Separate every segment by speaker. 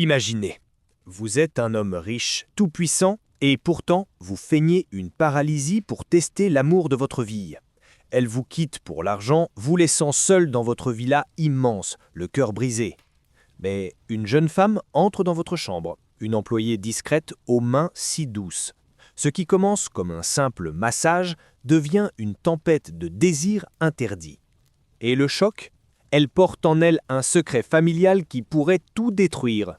Speaker 1: Imaginez, vous êtes un homme riche, tout-puissant, et pourtant vous feignez une paralysie pour tester l'amour de votre vie. Elle vous quitte pour l'argent, vous laissant seul dans votre villa immense, le cœur brisé. Mais une jeune femme entre dans votre chambre, une employée discrète aux mains si douces. Ce qui commence comme un simple massage devient une tempête de désirs interdits. Et le choc? Elle porte en elle un secret familial qui pourrait tout détruire.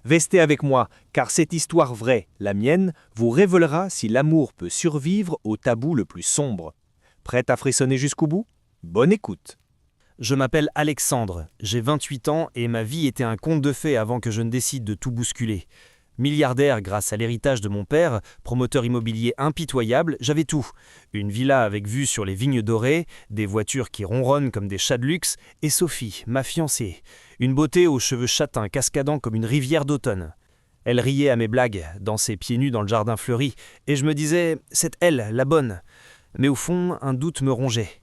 Speaker 1: Restez avec moi, car cette histoire vraie, la mienne, vous révélera si l'amour peut survivre au tabou le plus sombre. Prête à frissonner jusqu'au bout? Bonne écoute.
Speaker 2: Je m'appelle Alexandre, j'ai 28 ans et ma vie était un conte de fées avant que je ne décide de tout bousculer. Milliardaire grâce à l'héritage de mon père, promoteur immobilier impitoyable, j'avais tout. Une villa avec vue sur les vignes dorées, des voitures qui ronronnent comme des chats de luxe, et Sophie, ma fiancée. Une beauté aux cheveux châtains cascadant comme une rivière d'automne. Elle riait à mes blagues, dansait pieds nus dans le jardin fleuri, et je me disais « c'est elle, la bonne ». Mais au fond, un doute me rongeait.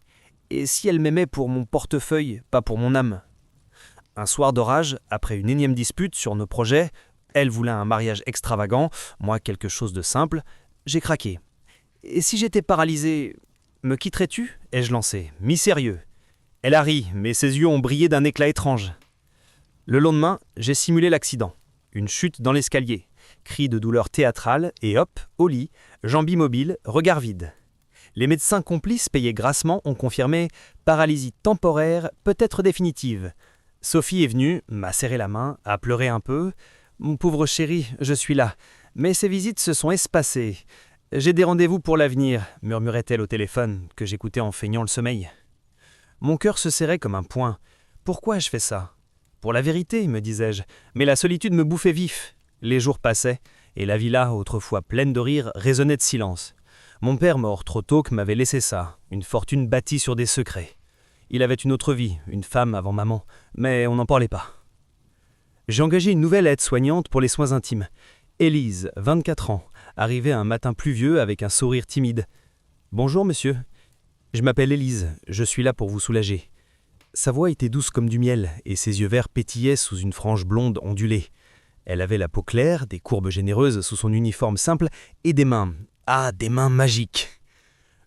Speaker 2: Et si elle m'aimait pour mon portefeuille, pas pour mon âme? Un soir d'orage, après une énième dispute sur nos projets, elle voulait un mariage extravagant, moi quelque chose de simple, j'ai craqué. Et si j'étais paralysé, me quitterais-tu? Ai-je lancé, mi-sérieux. Elle a ri, mais ses yeux ont brillé d'un éclat étrange. Le lendemain, j'ai simulé l'accident. Une chute dans l'escalier, cri de douleur théâtrale, et hop, au lit, jambes immobiles, regard vide. Les médecins complices payés grassement ont confirmé paralysie temporaire, peut-être définitive. Sophie est venue, m'a serré la main, a pleuré un peu. Mon pauvre chéri, je suis là. Mais ces visites se sont espacées. J'ai des rendez-vous pour l'avenir, murmurait-elle au téléphone, que j'écoutais en feignant le sommeil. Mon cœur se serrait comme un poing. Pourquoi ai-je fait ça? Pour la vérité, me disais-je, mais la solitude me bouffait vif. Les jours passaient, et la villa, autrefois pleine de rires, résonnait de silence. Mon père, mort trop tôt, m'avait laissé ça, une fortune bâtie sur des secrets. Il avait une autre vie, une femme avant maman, mais on n'en parlait pas. J'ai engagé une nouvelle aide-soignante pour les soins intimes. Élise, 24 ans, arrivait un matin pluvieux avec un sourire timide. « Bonjour, monsieur. Je m'appelle Élise, je suis là pour vous soulager. » Sa voix était douce comme du miel, et ses yeux verts pétillaient sous une frange blonde ondulée. Elle avait la peau claire, des courbes généreuses sous son uniforme simple, et des mains. Ah, des mains magiques.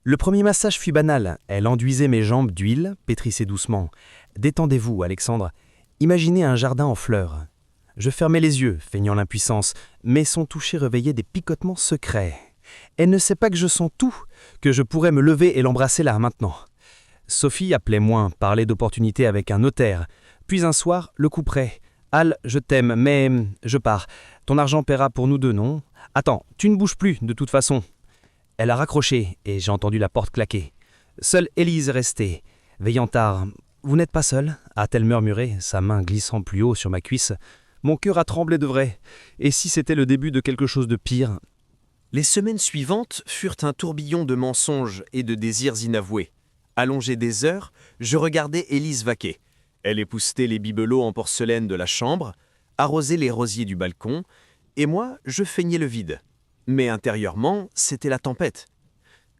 Speaker 2: Le premier massage fut banal. Elle enduisait mes jambes d'huile, pétrissait doucement. « Détendez-vous, Alexandre. Imaginez un jardin en fleurs. » Je fermais les yeux, feignant l'impuissance, mais son toucher réveillait des picotements secrets. Elle ne sait pas que je sens tout, que je pourrais me lever et l'embrasser là, maintenant. Sophie appelait moins, parlait d'opportunités avec un notaire. Puis un soir, le coup près. « Al, je t'aime, mais je pars. Ton argent paiera pour nous deux, non? Attends, tu ne bouges plus, de toute façon. » Elle a raccroché, et j'ai entendu la porte claquer. Seule Élise restait, veillant tard. « Vous n'êtes pas seule ?» a-t-elle murmuré, sa main glissant plus haut sur ma cuisse. Mon cœur a tremblé de vrai. Et si c'était le début de quelque chose de pire?
Speaker 1: Les semaines suivantes furent un tourbillon de mensonges et de désirs inavoués. Allongé des heures, je regardais Élise vaquer. Elle époussetait les bibelots en porcelaine de la chambre, arrosait les rosiers du balcon, et moi, je feignais le vide. Mais intérieurement, c'était la tempête.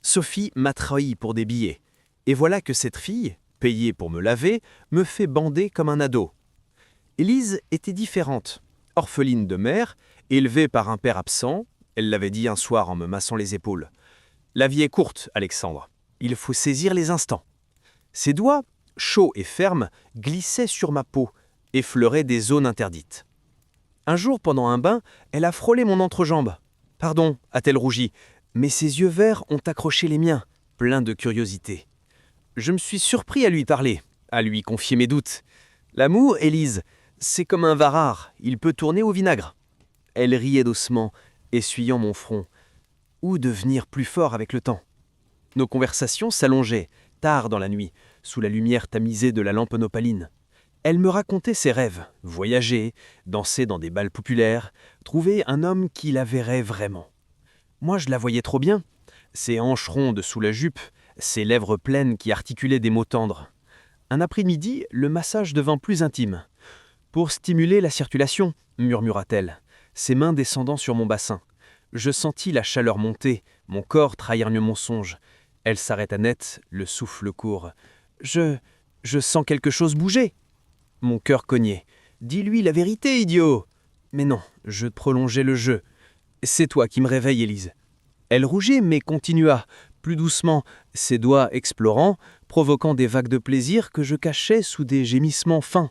Speaker 1: Sophie m'a trahi pour des billets. Et voilà que cette fille, payée pour me laver, me fait bander comme un ado. Élise était différente. Orpheline de mère, élevée par un père absent, elle l'avait dit un soir en me massant les épaules. La vie est courte, Alexandre. Il faut saisir les instants. Ses doigts, chauds et fermes, glissaient sur ma peau, effleuraient des zones interdites. Un jour, pendant un bain, elle a frôlé mon entrejambe. « Pardon » a-t-elle rougi, mais ses yeux verts ont accroché les miens, pleins de curiosité. Je me suis surpris à lui parler, à lui confier mes doutes. L'amour, Élise, c'est comme un vin rare, il peut tourner au vinaigre. Elle riait doucement, essuyant mon front. Ou devenir plus fort avec le temps. Nos conversations s'allongeaient, tard dans la nuit, sous la lumière tamisée de la lampe nopaline. Elle me racontait ses rêves, voyager, danser dans des bals populaires, trouver un homme qui la verrait vraiment. Moi, je la voyais trop bien. Ses hanches rondes sous la jupe, ses lèvres pleines qui articulaient des mots tendres. Un après-midi, le massage devint plus intime. « Pour stimuler la circulation », murmura-t-elle, ses mains descendant sur mon bassin. Je sentis la chaleur monter, mon corps trahir mon songe. Elle s'arrêta net, le souffle court. « Je sens quelque chose bouger !» Mon cœur cognait. « Dis-lui la vérité, idiot !» Mais non, je prolongeais le jeu. C'est toi qui me réveille, Élise. Elle rougit, mais continua, plus doucement, ses doigts explorant, provoquant des vagues de plaisir que je cachais sous des gémissements fins.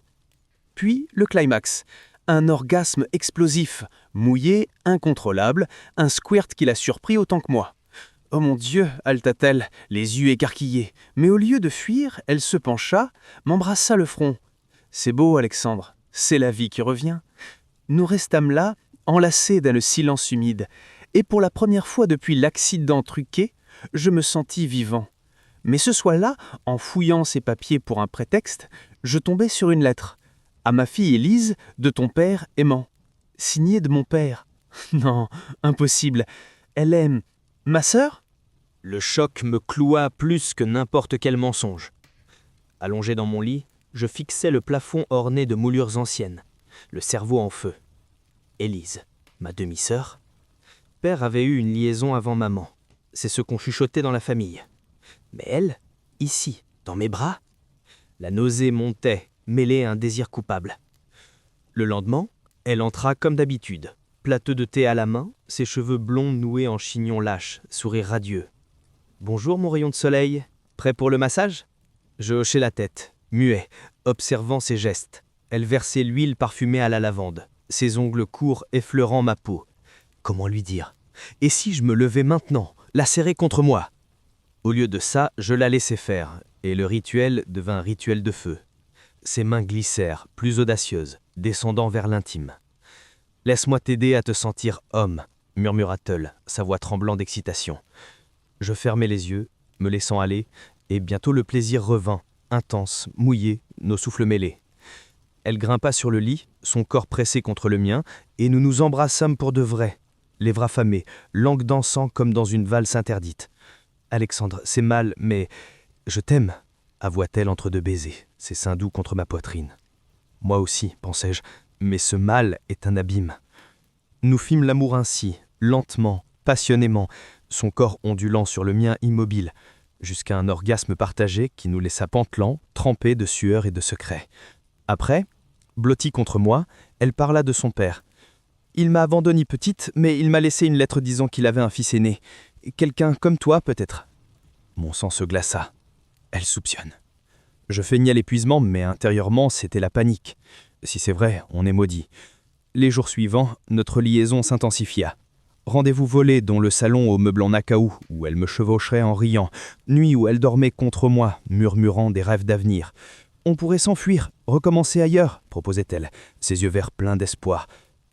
Speaker 1: Puis le climax. Un orgasme explosif, mouillé, incontrôlable, un squirt qui l'a surpris autant que moi. Oh mon Dieu, halta-t-elle, les yeux écarquillés. Mais au lieu de fuir, elle se pencha, m'embrassa le front. C'est beau, Alexandre, c'est la vie qui revient. Nous restâmes là, enlacés dans le silence humide, et pour la première fois depuis l'accident truqué, je me sentis vivant. Mais ce soir-là, en fouillant ses papiers pour un prétexte, je tombais sur une lettre. À ma fille Élise, de ton père aimant. Signée de mon père. Non, impossible. Elle aime ma sœur ?
Speaker 2: Le choc me cloua plus que n'importe quel mensonge. Allongé dans mon lit, je fixais le plafond orné de moulures anciennes, le cerveau en feu. Élise, ma demi-sœur. Père avait eu une liaison avant maman. C'est ce qu'on chuchotait dans la famille. Mais elle, ici, dans mes bras, la nausée montait, mêlée à un désir coupable. Le lendemain, elle entra comme d'habitude, plateau de thé à la main, ses cheveux blonds noués en chignon lâche, sourire radieux. « Bonjour mon rayon de soleil, prêt pour le massage ?» Je hochai la tête, muet, observant ses gestes. Elle versait l'huile parfumée à la lavande, ses ongles courts effleurant ma peau. Comment lui dire ? Et si je me levais maintenant, la serrais contre moi ? Au lieu de ça, je la laissais faire, et le rituel devint un rituel de feu. Ses mains glissèrent, plus audacieuses, descendant vers l'intime. « Laisse-moi t'aider à te sentir homme », murmura-t-elle, sa voix tremblant d'excitation. Je fermai les yeux, me laissant aller, et bientôt le plaisir revint, intense, mouillé, nos souffles mêlés. Elle grimpa sur le lit, son corps pressé contre le mien, et nous nous embrassâmes pour de vrai, lèvres affamées, langue dansant comme dans une valse interdite. « Alexandre, c'est mal, mais je t'aime », avoua-t-elle entre deux baisers, ses seins doux contre ma poitrine. Moi aussi, pensai-je, mais ce mal est un abîme. Nous fîmes l'amour ainsi, lentement, passionnément, son corps ondulant sur le mien immobile, jusqu'à un orgasme partagé qui nous laissa pantelants, trempés de sueur et de secrets. Après, blottie contre moi, elle parla de son père. « Il m'a abandonnée petite, mais il m'a laissé une lettre disant qu'il avait un fils aîné. Quelqu'un comme toi, peut-être. » Mon sang se glaça. Elle soupçonne. Je feignais l'épuisement, mais intérieurement, c'était la panique. Si c'est vrai, on est maudit. Les jours suivants, notre liaison s'intensifia. Rendez-vous volé dans le salon aux meubles en acaou, où elle me chevaucherait en riant. Nuit où elle dormait contre moi, murmurant des rêves d'avenir. On pourrait s'enfuir, recommencer ailleurs, proposait-elle, ses yeux verts pleins d'espoir.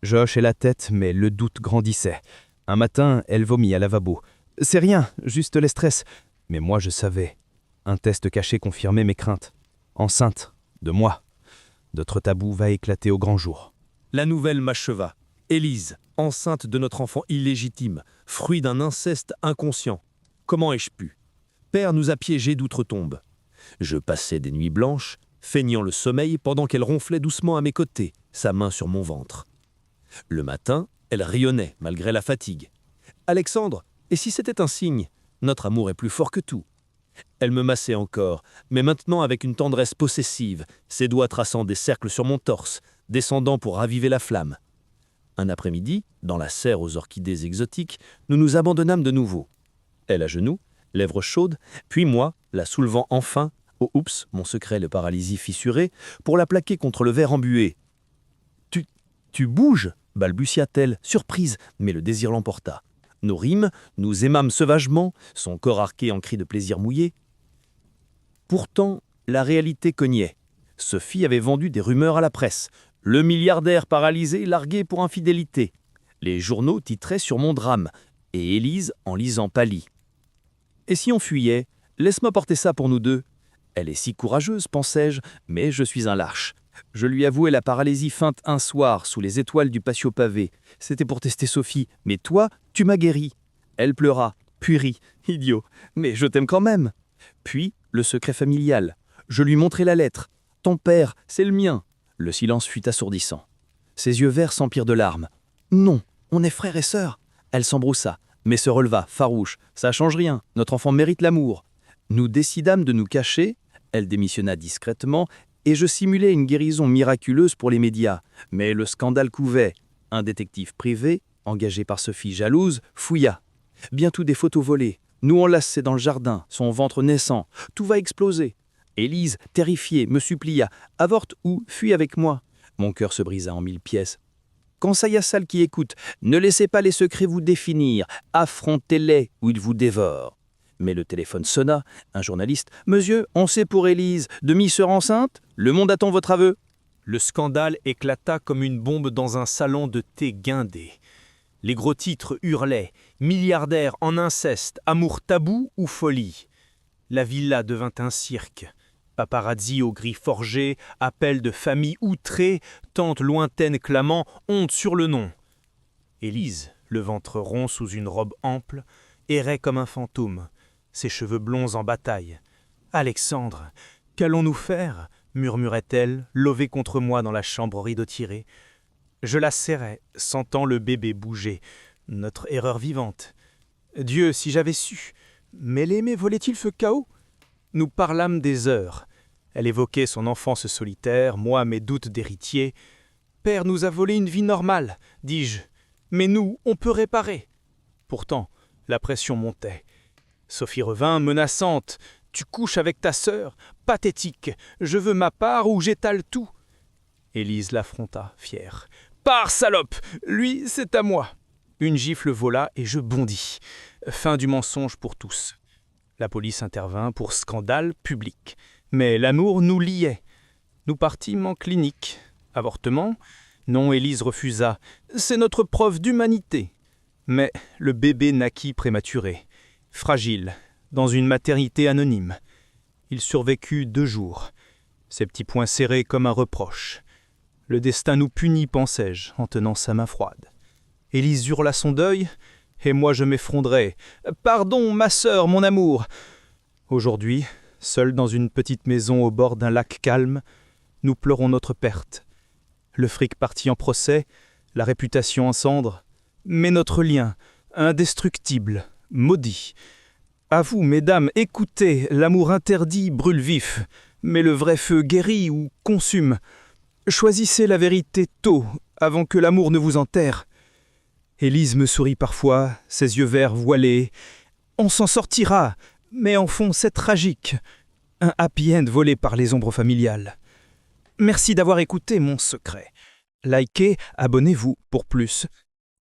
Speaker 2: Je hochai la tête, mais le doute grandissait. Un matin, elle vomit à lavabo. « C'est rien, juste le stress. » Mais moi, je savais. Un test caché confirmait mes craintes. Enceinte, de moi. Notre tabou va éclater au grand jour.
Speaker 3: La nouvelle m'acheva. Élise, enceinte de notre enfant illégitime, fruit d'un inceste inconscient. Comment ai-je pu ? Père nous a piégés d'outre-tombe. Je passais des nuits blanches, feignant le sommeil pendant qu'elle ronflait doucement à mes côtés, sa main sur mon ventre. Le matin, elle rayonnait malgré la fatigue. « Alexandre, et si c'était un signe ? Notre amour est plus fort que tout. » Elle me massait encore, mais maintenant avec une tendresse possessive, ses doigts traçant des cercles sur mon torse, descendant pour raviver la flamme. Un après-midi, dans la serre aux orchidées exotiques, nous nous abandonnâmes de nouveau. Elle à genoux, lèvres chaudes, puis moi, la soulevant enfin, oh oups, mon secret le paralysie fissuré, pour la plaquer contre le verre embué. « Tu bouges !» balbutia-t-elle, surprise, mais le désir l'emporta. Nos rimes, nous aimâmes sauvagement, son corps arqué en cris de plaisir mouillé. Pourtant, la réalité cognait. Sophie avait vendu des rumeurs à la presse. Le milliardaire paralysé, largué pour infidélité. Les journaux titraient sur mon drame, et Élise, en lisant, pâlit. « Et si on fuyait ? Laisse-moi porter ça pour nous deux. » Elle est si courageuse, pensais-je, mais je suis un lâche. Je lui avouai la paralysie feinte un soir, sous les étoiles du patio pavé. C'était pour tester Sophie, mais toi, tu m'as guéri. Elle pleura, puis rit. Idiot, mais je t'aime quand même. Puis, le secret familial. Je lui montrai la lettre. Ton père, c'est le mien. Le silence fut assourdissant. Ses yeux verts s'empirent de larmes. Non, on est frères et sœurs. Elle s'embroussa, mais se releva, farouche. Ça change rien, notre enfant mérite l'amour. Nous décidâmes de nous cacher. Elle démissionna discrètement, et je simulais une guérison miraculeuse pour les médias. Mais le scandale couvait. Un détective privé, engagé par Sophie jalouse, fouilla. Bientôt des photos volées. Nous enlacés dans le jardin, son ventre naissant. Tout va exploser. Élise, terrifiée, me supplia. Avorte ou fuis avec moi. Mon cœur se brisa en 1000 pièces. Conseil à celles qui écoutent, ne laissez pas les secrets vous définir. Affrontez-les ou ils vous dévorent. Mais le téléphone sonna. Un journaliste. Monsieur, on sait pour Élise, demi-sœur enceinte? Le monde attend votre aveu.
Speaker 2: Le scandale éclata comme une bombe dans un salon de thé guindé. Les gros titres hurlaient « Milliardaire en inceste, amour tabou ou folie ?» La villa devint un cirque. Paparazzi au gris forgé, appels de famille outrées, tantes lointaines clamant « Honte sur le nom !» Élise, le ventre rond sous une robe ample, errait comme un fantôme, ses cheveux blonds en bataille. « Alexandre, qu'allons-nous faire ?» murmurait-elle, levée contre moi dans la chambre aux rideaux tirés. Je la serrais, sentant le bébé bouger. Notre erreur vivante. Dieu, si j'avais su. Mais l'aimé volait-il ce chaos? Nous parlâmes des heures. Elle évoquait son enfance solitaire, moi mes doutes d'héritier. Père nous a volé une vie normale, dis-je. Mais nous, on peut réparer. Pourtant, la pression montait. Sophie revint, menaçante. Tu couches avec ta sœur? Pathétique. Je veux ma part ou j'étale tout. Élise l'affronta, fière. Pars, salope! Lui, c'est à moi. Une gifle vola et je bondis. Fin du mensonge pour tous. La police intervint pour scandale public. Mais l'amour nous liait. Nous partîmes en clinique. Avortement? Non, Élise refusa. C'est notre preuve d'humanité. Mais le bébé naquit prématuré, fragile, dans une maternité anonyme. Il survécut 2 jours, ses petits poings serrés comme un reproche. Le destin nous punit, pensai-je, en tenant sa main froide. Élise hurla son deuil, et moi je m'effondrais. « Pardon, ma sœur, mon amour !» Aujourd'hui, seuls dans une petite maison au bord d'un lac calme, nous pleurons notre perte. Le fric parti en procès, la réputation en cendres, mais notre lien, indestructible, maudit. À vous, mesdames, écoutez, l'amour interdit brûle vif, mais le vrai feu guérit ou consume. Choisissez la vérité tôt, avant que l'amour ne vous enterre. Élise me sourit parfois, ses yeux verts voilés. On s'en sortira, mais en fond c'est tragique. Un happy end volé par les ombres familiales. Merci d'avoir écouté mon secret. Likez, abonnez-vous pour plus.